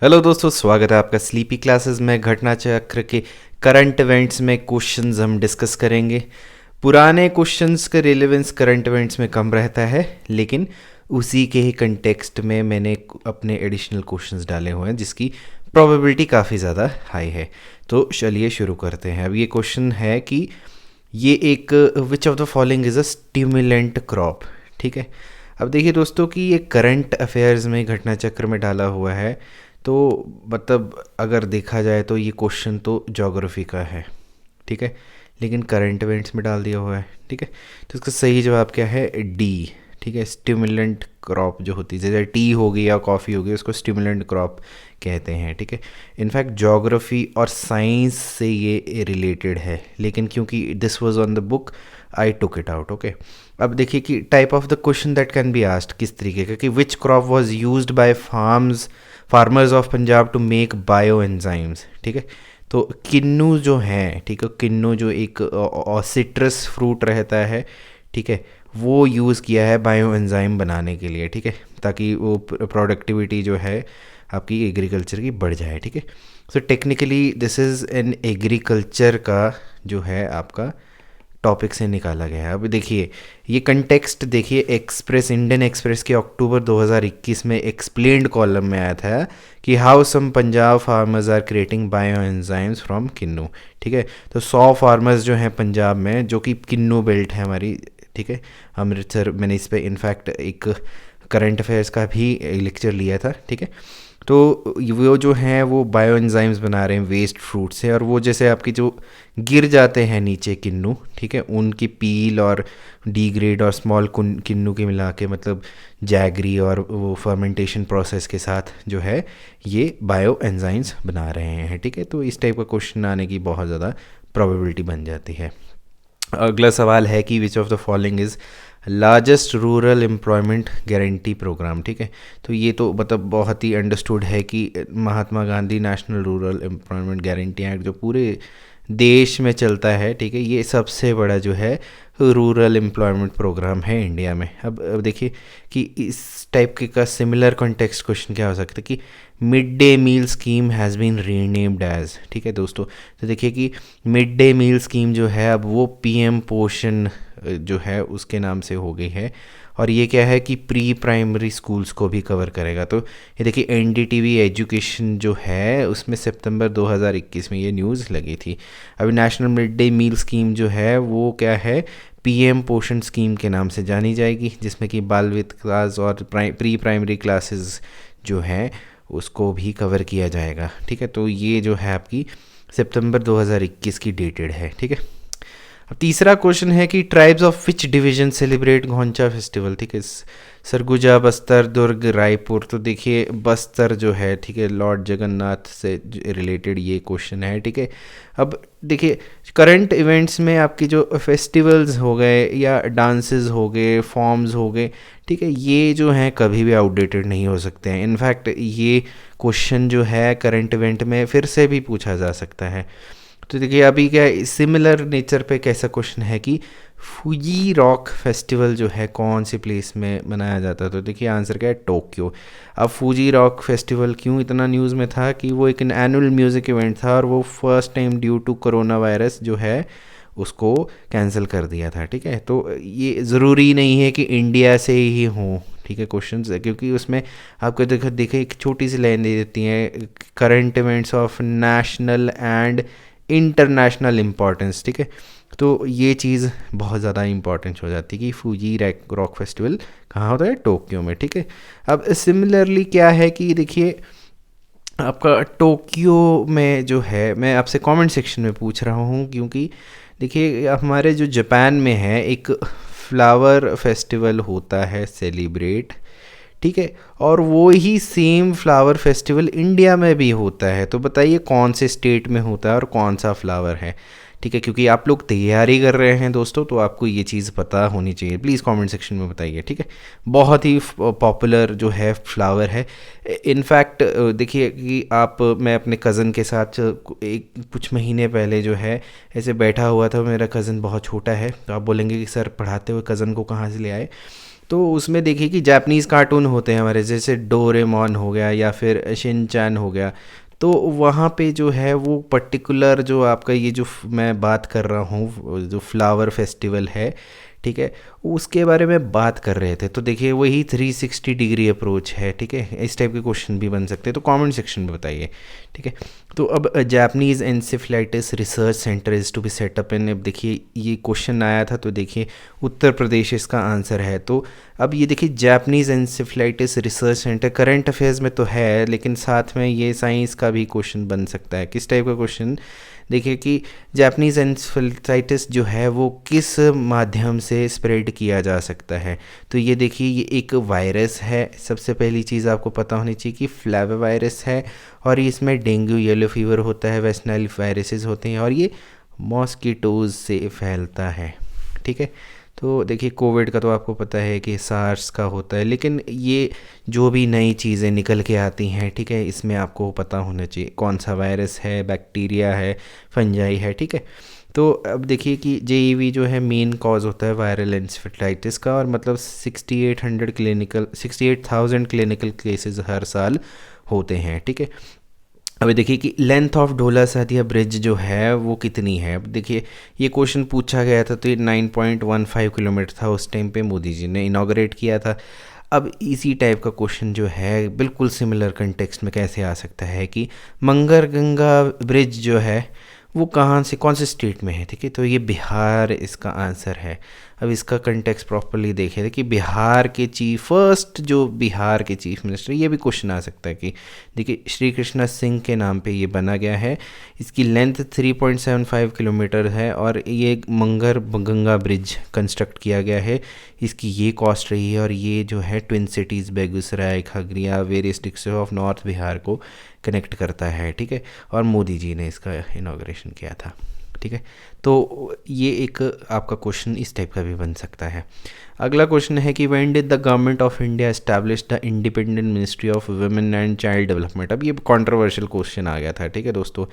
Hello दोस्तों, स्वागत है आपका स्लीपी क्लासेस में। घटना चक्र के करंट इवेंट्स में क्वेश्चंस हम डिस्कस करेंगे। पुराने क्वेश्चंस का रिलेवेंस करंट इवेंट्स में कम रहता है, लेकिन उसी के ही कंटेक्स्ट में मैंने अपने एडिशनल क्वेश्चंस डाले हुए हैं जिसकी प्रोबेबिलिटी काफ़ी ज़्यादा हाई है। तो चलिए शुरू करते हैं। अब ये क्वेश्चन है कि ये एक विच of the following is a stimulant crop. ठीक है, अब देखिए दोस्तों कि ये करंट अफेयर्स में घटना चक्र में डाला हुआ है, तो मतलब अगर देखा जाए तो ये क्वेश्चन तो ज्योग्राफी का है। ठीक है, लेकिन करंट इवेंट्स में डाल दिया हुआ है। ठीक है, तो इसका सही जवाब क्या है? डी। ठीक है, स्टिमुलेंट क्रॉप जो होती है, जैसे टी होगी या कॉफ़ी होगी, उसको स्टिमुलेंट क्रॉप कहते हैं। ठीक है, इनफैक्ट ज्योग्राफी और साइंस से ये रिलेटेड है, लेकिन क्योंकि this was on the book I took it out. Okay, अब देखिए कि type of the question that can be asked किस तरीके का, कि which crop was used by farmers of Punjab to make bio enzymes. ठीक है, तो किन्नू जो है, ठीक है, किन्नू जो एक सिट्रस फ्रूट रहता है, ठीक है, वो यूज़ किया है बायो एंजाइम बनाने के लिए। ठीक है, ताकि वो प्रोडक्टिविटी जो है आपकी एग्रीकल्चर की बढ़ जाए। ठीक है, so technically this is an agriculture का जो है आपका टॉपिक से निकाला गया है। अभी देखिए ये कंटेक्स्ट देखिए, एक्सप्रेस, इंडियन एक्सप्रेस के अक्टूबर 2021 में एक्सप्लेन्ड कॉलम में आया था कि how some Punjab farmers are creating bio enzymes from kinnow. ठीक है, तो 100 फार्मर्स जो हैं पंजाब में, जो कि किन्नू बेल्ट है हमारी, ठीक है, अमृतसर, मैंने इस पर इनफैक्ट एक करंट अफेयर्स का भी लेक्चर लिया था। ठीक है, तो वो जो हैं वो बायो एंजाइम्स बना रहे हैं वेस्ट फ्रूट से, और वो जैसे आपकी जो गिर जाते हैं नीचे किन्नू, ठीक है, उनकी पील और डी ग्रेड और स्मॉल किन्नू के मिला के, मतलब जैगरी और वो फर्मेंटेशन प्रोसेस के साथ जो है ये बायो एंजाइम्स बना रहे हैं। ठीक है, तो इस टाइप का क्वेश्चन आने की बहुत ज़्यादा प्रोबेबिलिटी बन जाती है। अगला सवाल है कि which of the following is largest rural employment guarantee programme. ठीक है, तो ये तो मतलब बहुत ही अंडरस्टूड है कि Mahatma Gandhi national rural employment guarantee act जो पूरे देश में चलता है, ठीक है, ये सबसे बड़ा जो है रूरल एम्प्लॉयमेंट प्रोग्राम है इंडिया में। अब देखिए कि इस टाइप के का सिमिलर कॉन्टेक्स्ट क्वेश्चन क्या हो सकता है कि mid day meal scheme has been renamed as. ठीक है दोस्तों, तो देखिए कि मिड डे मील स्कीम जो है अब वो पीएम पोषण जो है उसके नाम से हो गई है, और ये क्या है कि प्री प्राइमरी स्कूल्स को भी कवर करेगा। तो ये देखिए एनडीटीवी एजुकेशन जो है उसमें सितंबर 2021 में ये न्यूज़ लगी थी। अभी national mid day meal scheme जो है वो क्या है, पीएम पोषण स्कीम के नाम से जानी जाएगी, जिसमें कि बाल विकास और प्री प्राइमरी क्लासेस जो हैं उसको भी कवर किया जाएगा। ठीक है, तो ये जो है आपकी सितंबर 2021 की डेटेड है। ठीक है, अब तीसरा क्वेश्चन है कि tribes of which division celebrate Ghoncha festival. ठीक है, सरगुजा, बस्तर, दुर्ग, रायपुर। तो देखिए बस्तर जो है, ठीक है, लॉर्ड जगन्नाथ से रिलेटेड ये क्वेश्चन है। ठीक है, अब देखिए करंट इवेंट्स में आपकी जो फेस्टिवल्स हो गए या डांसेस हो गए, फॉर्म्स हो गए, ठीक है, ये जो हैं कभी भी आउटडेटेड नहीं हो सकते हैं। इनफैक्ट ये क्वेश्चन जो है करंट इवेंट में फिर से भी पूछा जा सकता है। तो देखिए अभी क्या सिमिलर नेचर पे कैसा क्वेश्चन है कि फुजी रॉक फेस्टिवल जो है कौन सी प्लेस में मनाया जाता है। तो देखिए आंसर क्या है, टोक्यो। अब फुजी रॉक फेस्टिवल क्यों इतना न्यूज़ में था कि वो एक एनुअल म्यूज़िक इवेंट था, और वो first time due to corona virus जो है उसको कैंसिल कर दिया था। ठीक है, तो ये ज़रूरी नहीं है कि इंडिया से ही हो, ठीक है, क्वेश्चंस, क्योंकि उसमें आपको देखे एक छोटी सी लाइन दे देती है, current events of national and international importance. ठीक है, तो ये चीज़ बहुत ज़्यादा इंपॉर्टेंट हो जाती है कि फूजी रॉक फेस्टिवल कहाँ होता है, टोक्यो में। ठीक है, अब सिमिलरली क्या है कि देखिए आपका टोक्यो में जो है, मैं आपसे कमेंट सेक्शन में पूछ रहा हूँ, क्योंकि देखिए हमारे जो जापान में है एक फ्लावर फेस्टिवल होता है सेलिब्रेट, ठीक है, और वो ही सेम फ्लावर फेस्टिवल इंडिया में भी होता है। तो बताइए कौन से स्टेट में होता है और कौन सा फ्लावर है। ठीक है, क्योंकि आप लोग तैयारी कर रहे हैं दोस्तों, तो आपको ये चीज़ पता होनी चाहिए। प्लीज़ कमेंट सेक्शन में बताइए। ठीक है, बहुत ही पॉपुलर जो है फ्लावर है। इनफैक्ट देखिए कि आप, मैं अपने कज़न के साथ एक कुछ महीने पहले जो है ऐसे बैठा हुआ था, मेरा कज़न बहुत छोटा है, तो आप बोलेंगे कि सर पढ़ाते हुए कज़न को कहाँ से ले आए। तो उसमें देखिए कि जापानीज़ कार्टून होते हैं हमारे, जैसे डोरेमोन हो गया या फिर शिनचैन हो गया। तो वहाँ पे जो है वो पर्टिकुलर जो आपका ये जो मैं बात कर रहा हूँ जो फ्लावर फेस्टिवल है, ठीक है, उसके बारे में बात कर रहे थे। तो देखिए वही 360 डिग्री अप्रोच है, ठीक है, इस टाइप के क्वेश्चन भी बन सकते हैं, तो कमेंट सेक्शन में बताइए, ठीक है। तो अब Japanese encephalitis research centre is to be setup in, अब देखिए ये क्वेश्चन आया था, तो देखिए उत्तर प्रदेश इसका आंसर है। तो अब ये देखिए Japanese encephalitis research centre current affairs में तो है, लेकिन साथ में ये साइंस का भी क्वेश्चन बन सकता है। किस टाइप का क्वेश्चन, देखिए कि जापानीज़ एन्सेफेलाइटिस जो है वो किस माध्यम से स्प्रेड किया जा सकता है। तो ये देखिए ये एक वायरस है, सबसे पहली चीज़ आपको पता होनी चाहिए कि फ्लैवी वायरस है, और इसमें डेंगू, येलो फीवर होता है, वेस्ट नाइल वायरसेस होते हैं, और ये मॉस्किटोज़ से फैलता है, ठीक है। तो देखिए कोविड का तो आपको पता है कि सार्स का होता है, लेकिन ये जो भी नई चीज़ें निकल के आती हैं, ठीक है, इसमें आपको पता होना चाहिए कौन सा वायरस है, बैक्टीरिया है, फंजाई है, ठीक है। तो अब देखिए कि जेईवी जो है मेन कॉज होता है वायरल एन्सेफेलाइटिस का, और मतलब 68,000 क्लिनिकल केसेस हर साल होते हैं, ठीक है। अभी देखिए कि length of Dhola Sadia bridge जो है वो कितनी है। अब देखिए ये क्वेश्चन पूछा गया था, तो ये 9.15 किलोमीटर था, उस टाइम पे मोदी जी ने इनाग्रेट किया था। अब इसी टाइप का क्वेश्चन जो है बिल्कुल सिमिलर कंटेक्स्ट में कैसे आ सकता है कि मंगर गंगा ब्रिज जो है वो कहाँ से, कौन से स्टेट में है, ठीक है। तो ये बिहार इसका आंसर है। अब इसका कंटेक्स्ट प्रॉपर्ली देखे थे कि बिहार के फर्स्ट जो बिहार के चीफ मिनिस्टर, ये भी क्वेश्चन आ सकता है कि देखिए श्री कृष्णा सिंह के नाम पे ये बना गया है। इसकी लेंथ 3.75 किलोमीटर है, और ये मंगर गंगा ब्रिज कंस्ट्रक्ट किया गया है। इसकी ये कॉस्ट रही है, और ये जो है twin cities Begusarai, Khagaria, various district of north Bihar को कनेक्ट करता है, ठीक है। और मोदी जी ने इसका इनाग्रेशन किया था, ठीक है। तो ये एक आपका क्वेश्चन इस टाइप का भी बन सकता है। अगला क्वेश्चन है कि when did the government of India establish the independent ministry of women and child development. अब ये कंट्रोवर्शियल क्वेश्चन आ गया था, ठीक है दोस्तों।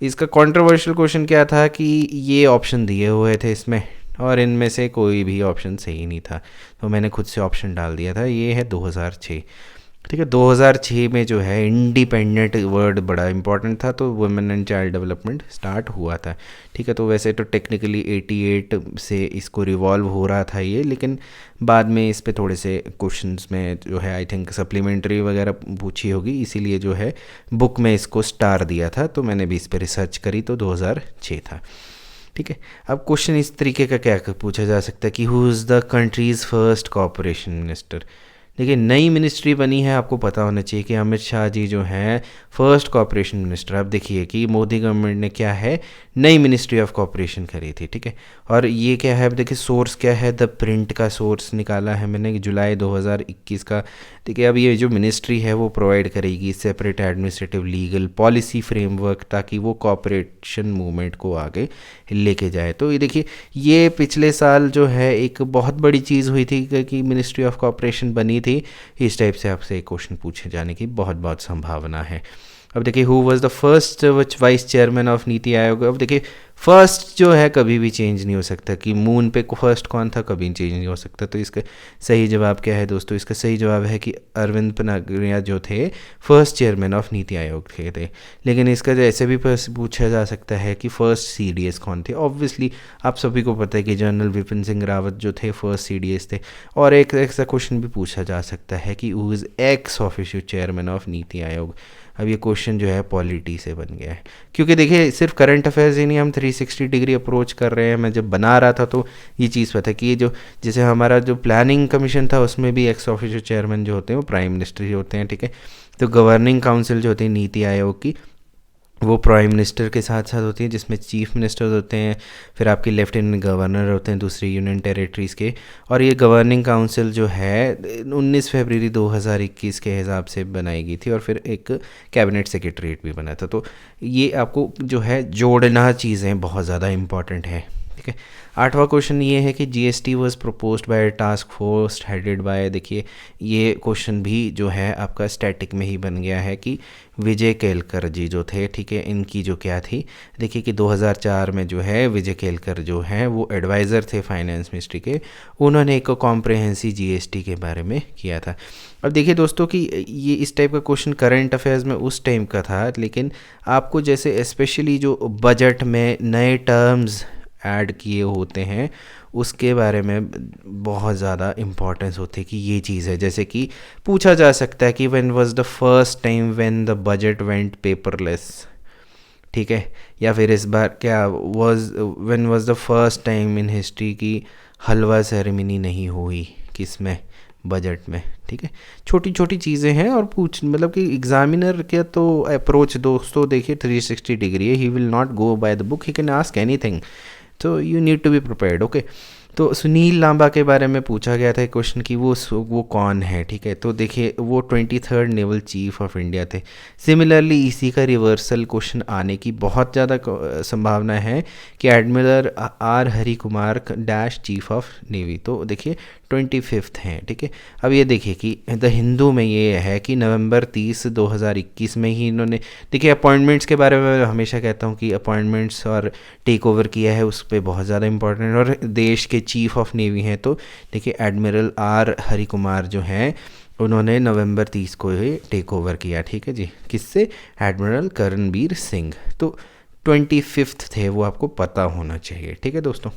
इसका कंट्रोवर्शियल क्वेश्चन क्या था कि ये ऑप्शन दिए हुए थे इसमें, और इनमें से कोई भी ऑप्शन सही नहीं था, तो मैंने खुद से ऑप्शन डाल दिया था। ये है 2006, ठीक है। 2006 में जो है इंडिपेंडेंट वर्ड बड़ा इंपॉर्टेंट था, तो women and child development start हुआ था, ठीक है। तो वैसे तो टेक्निकली 88 से इसको रिवॉल्व हो रहा था ये, लेकिन बाद में इस पे थोड़े से क्वेश्चंस में जो है आई थिंक सप्लीमेंट्री वगैरह पूछी होगी, इसीलिए जो है बुक में इसको स्टार दिया था। तो मैंने भी इस पर रिसर्च करी, तो 2006 था, ठीक है। अब क्वेश्चन इस तरीके का क्या पूछा जा सकता है कि who is the countries first corporation minister. देखिए नई मिनिस्ट्री बनी है, आपको पता होना चाहिए कि अमित शाह जी जो हैं फर्स्ट कॉरपोरेशन मिनिस्टर। अब देखिए कि मोदी गवर्नमेंट ने क्या है, नई मिनिस्ट्री ऑफ कॉरपोरेशन करी थी, ठीक है। और ये क्या है, अब देखिए सोर्स क्या है, द प्रिंट का सोर्स निकाला है मैंने जुलाई 2021 का, ठीक है। अब ये जो मिनिस्ट्री है वो प्रोवाइड करेगी separate administrative legal policy framework, ताकि वो कॉरपोरेशन मूवमेंट को आगे लेके जाए। तो ये देखिए ये पिछले साल जो है एक बहुत बड़ी चीज़ हुई थी कि मिनिस्ट्री ऑफ कॉरपोरेशन बनी थी। इस टाइप से आपसे एक क्वेश्चन पूछे जाने की बहुत बहुत संभावना है। अब देखिए who was the first vice chairman of NITI Aayog. अब देखिए फर्स्ट जो है कभी भी चेंज नहीं हो सकता, कि मून पे फर्स्ट कौन था कभी चेंज नहीं हो सकता। तो इसका सही जवाब क्या है दोस्तों, इसका सही जवाब है कि अरविंद पनागरिया जो थे first chairman of NITI Aayog थे। लेकिन इसका जो ऐसे भी पूछा जा सकता है कि फर्स्ट सीडीएस कौन थे। ऑब्वियसली आप सभी को पता है कि जनरल विपिन सिंह रावत जो थे फर्स्ट सीडीएस थे। और एक ऐसा क्वेश्चन भी पूछा जा सकता है कि who is x official chairman of NITI Aayog. अब ये क्वेश्चन जो है पॉलिटी से बन गया है, क्योंकि देखिए सिर्फ करंट अफेयर्स ही नहीं, हम 360 डिग्री अप्रोच कर रहे हैं। मैं जब बना रहा था तो ये चीज़ पता है कि ये जो जैसे हमारा जो प्लानिंग कमीशन था उसमें भी एक्स ऑफिशियल चेयरमैन जो होते हैं वो प्राइम मिनिस्टर ही होते हैं, ठीक है। तो गवर्निंग काउंसिल जो होती है नीति आयोग की, वो प्राइम मिनिस्टर के साथ साथ होती है, जिसमें चीफ मिनिस्टर होते हैं, फिर आपके लेफ्टिनेंट गवर्नर होते हैं दूसरी यूनियन टेरिटरीज़ के। और ये गवर्निंग काउंसिल जो है 19 फरवरी 2021 के हिसाब से बनाई गई थी, और फिर एक कैबिनेट सेक्रेटरीट भी बना था। तो ये आपको जो है जोड़ना चीज़ें बहुत ज़्यादा इम्पॉर्टेंट है, ठीक है। 8वां क्वेश्चन ये है कि GST was proposed by task force headed by, देखिए ये क्वेश्चन भी जो है आपका स्टैटिक में ही बन गया है कि विजय केलकर जी जो थे, ठीक है, इनकी जो क्या थी, देखिए कि 2004 में जो है विजय केलकर जो हैं वो एडवाइज़र थे फाइनेंस मिनिस्ट्री के, उन्होंने एक कॉम्प्रहेंसिव जीएसटी के बारे में किया था। अब देखिए दोस्तों कि ये इस टाइप का क्वेश्चन करंट अफेयर्स में उस टाइम का था, लेकिन आपको जैसे स्पेशली जो बजट में नए टर्म्स ऐड किए होते हैं उसके बारे में बहुत ज़्यादा इम्पोर्टेंस होती है कि ये चीज़ है। जैसे कि पूछा जा सकता है कि when was the first time when the budget went paperless, ठीक है, या फिर इस बार क्या when was the first time in history की हलवा सेरेमनी नहीं हुई, किसमें, बजट में, ठीक है। छोटी छोटी चीज़ें हैं और पूछ मतलब कि एग्जामिनर का तो अप्रोच दोस्तों देखिए 360 डिग्री है, he will not go by the book, he can ask anything, तो you need to be prepared. Okay, तो सुनील लांबा के बारे में पूछा गया था क्वेश्चन कि वो कौन है, ठीक है। तो देखिए वो 23rd naval chief of India थे। सिमिलरली इसी का रिवर्सल क्वेश्चन आने की बहुत ज़्यादा संभावना है कि admiral R Hari Kumar dash chief of navy, तो देखिए 25th हैं, ठीक है। अब ये देखिए कि द हिंदू में ये है कि नवंबर 30 2021 में ही इन्होंने, देखिए अपॉइंटमेंट्स के बारे में मैं हमेशा कहता हूँ कि अपॉइंटमेंट्स और टेक ओवर किया है उस पर बहुत ज़्यादा इंपॉर्टेंट, और देश के चीफ ऑफ नेवी हैं तो देखिए एडमिरल आर हरि कुमार जो हैं उन्होंने नवंबर 30 को ही टेक ओवर किया, ठीक है जी, किससे, एडमिरल करणबीर सिंह। तो 25th थे, वो आपको पता होना चाहिए, ठीक है दोस्तों।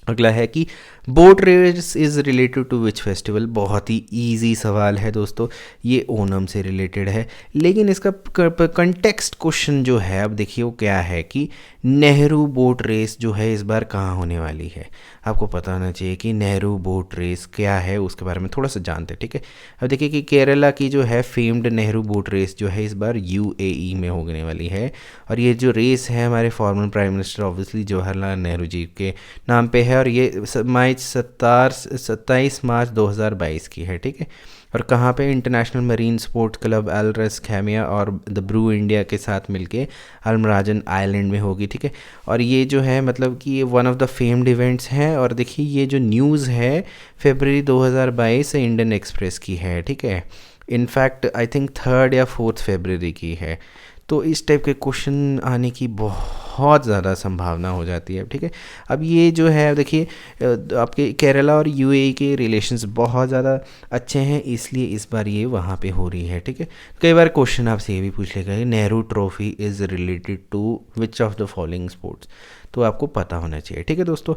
अगला है कि boat race is related to which festival, बहुत ही इजी सवाल है दोस्तों, ये ओणम से रिलेटेड है, लेकिन इसका कंटेक्स्ट क्वेश्चन जो है अब देखिए वो क्या है कि नेहरू बोट रेस जो है इस बार कहाँ होने वाली है, आपको पता होना चाहिए कि नेहरू बोट रेस क्या है, उसके बारे में थोड़ा सा जानते हैं, ठीक है। अब देखिए कि केरला की जो है फेम्ड नेहरू बोट रेस जो है इस बार यूएई में होने वाली है, और ये जो रेस है हमारे former prime minister obviously Jawaharlal Nehru ji के नाम पे है, और ये 27 मार्च 2022 की है, ठीक है। और कहाँ पे, international marine sports club L रस खैमिया और द ब्रू इंडिया के साथ मिलके अल्मराजन आइलैंड में होगी, ठीक है। और ये जो है मतलब कि ये one of the famed events हैं, और देखिए ये जो न्यूज़ है फरवरी 2022 इंडियन एक्सप्रेस की है, ठीक है। इनफैक्ट आई थिंक 3rd या 4th फरवरी की है, तो इस टाइप के क्वेश्चन आने की बहुत ज़्यादा संभावना हो जाती है, ठीक है। अब ये जो है देखिए आपके केरला और यूएई के रिलेशंस बहुत ज़्यादा अच्छे हैं, इसलिए इस बार ये वहाँ पे हो रही है, ठीक है। कई बार क्वेश्चन आपसे ये भी पूछ लेगा कि Nehru trophy is related to which of the following sports, तो आपको पता होना चाहिए, ठीक है दोस्तों।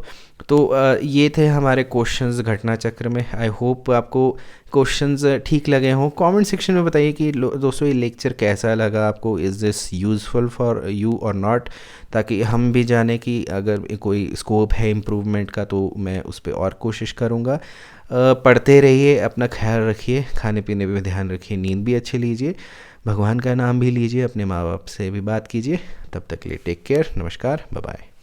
तो ये थे हमारे क्वेश्चंस घटना चक्र में। आई होप आपको क्वेश्चंस ठीक लगे हों। कमेंट सेक्शन में बताइए कि दोस्तों ये लेक्चर कैसा लगा आपको, is this useful for you और नॉट, ताकि हम भी जाने कि अगर कोई स्कोप है इम्प्रूवमेंट का तो मैं उस पर और कोशिश करूँगा। पढ़ते रहिए, अपना ख्याल रखिए, खाने पीने पे ध्यान रखिए, नींद भी अच्छी लीजिए, भगवान का नाम भी लीजिए, अपने माँ बाप से भी बात कीजिए। तब तक के लिए टेक केयर, नमस्कार, बाय बाय।